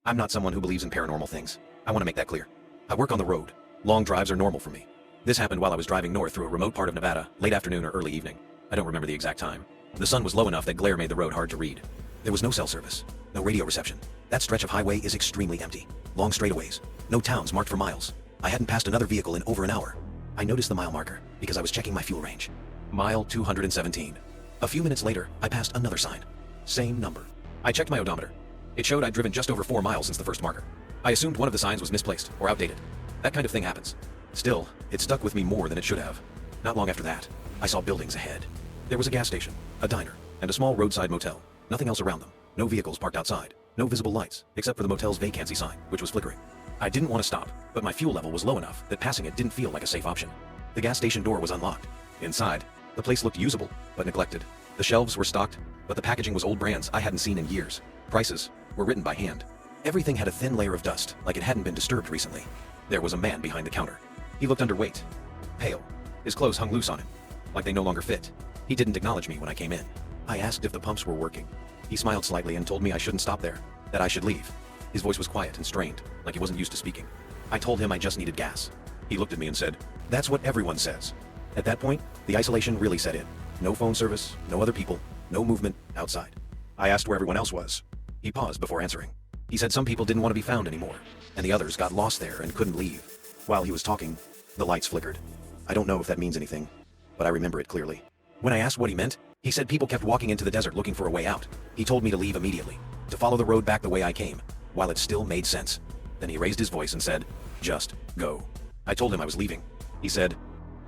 I'm not someone who believes in paranormal things. I want to make that clear. I work on the road. Long drives are normal for me. This happened while I was driving north through a remote part of Nevada, late afternoon or early evening. I don't remember the exact time. The sun was low enough that glare made the road hard to read. There was no cell service, no radio reception. That stretch of highway is extremely empty. Long straightaways, no towns marked for miles. I hadn't passed another vehicle in over an hour. I noticed the mile marker because I was checking my fuel range. Mile 217. A few minutes later, I passed another sign. Same number. I checked my odometer. It showed I'd driven just over 4 miles since the first marker. I assumed one of the signs was misplaced or outdated. That kind of thing happens. Still, it stuck with me more than it should have. Not long after that, I saw buildings ahead. There was a gas station, a diner, and a small roadside motel. Nothing else around them. No vehicles parked outside. No visible lights, except for the motel's vacancy sign, which was flickering. I didn't want to stop, but my fuel level was low enough that passing it didn't feel like a safe option. The gas station door was unlocked. Inside, the place looked usable, but neglected. The shelves were stocked, but the packaging was old brands I hadn't seen in years. Prices were written by hand. Everything had a thin layer of dust, like it hadn't been disturbed recently. There was a man behind the counter. He looked underweight, pale. His clothes hung loose on him, like they no longer fit. He didn't acknowledge me when I came in. I asked if the pumps were working. He smiled slightly and told me I shouldn't stop there, that I should leave. His voice was quiet and strained, like he wasn't used to speaking. I told him I just needed gas. He looked at me and said, "That's what everyone says." At that point, the isolation really set in. No phone service, no other people, no movement outside. I asked where everyone else was. He paused before answering. He said some people didn't want to be found anymore, and the others got lost there and couldn't leave. While he was talking, the lights flickered. I don't know if that means anything, but I remember it clearly. When I asked what he meant, he said people kept walking into the desert looking for a way out. He told me to leave immediately, to follow the road back the way I came, while it still made sense. Then he raised his voice and said, "Just go." I told him I was leaving. He said,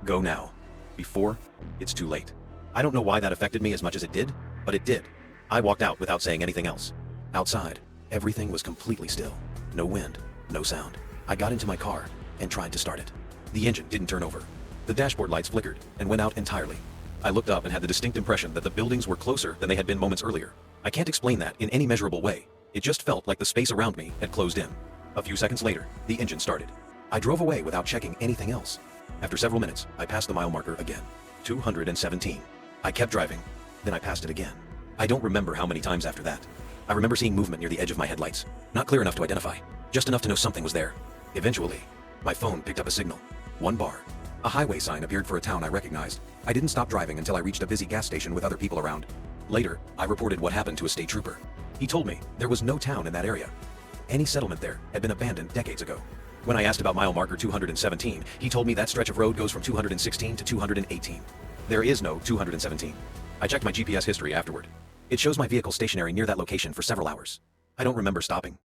"Go now, before it's too late." I don't know why that affected me as much as it did, but it did. I walked out without saying anything else. Outside, everything was completely still. No wind, no sound. I got into my car and tried to start it. The engine didn't turn over. The dashboard lights flickered and went out entirely. I looked up and had the distinct impression that the buildings were closer than they had been moments earlier. I can't explain that in any measurable way. It just felt like the space around me had closed in. A few seconds later, the engine started. I drove away without checking anything else. After several minutes, I passed the mile marker again. 217. I kept driving, then I passed it again. I don't remember how many times after that. I remember seeing movement near the edge of my headlights. Not clear enough to identify, just enough to know something was there. Eventually, my phone picked up a signal. 1 bar. A highway sign appeared for a town I recognized. I didn't stop driving until I reached a busy gas station with other people around. Later, I reported what happened to a state trooper. He told me there was no town in that area. Any settlement there had been abandoned decades ago. When I asked about mile marker 217, he told me that stretch of road goes from 216 to 218. There is no 217. I checked my GPS history afterward. It shows my vehicle stationary near that location for several hours. I don't remember stopping.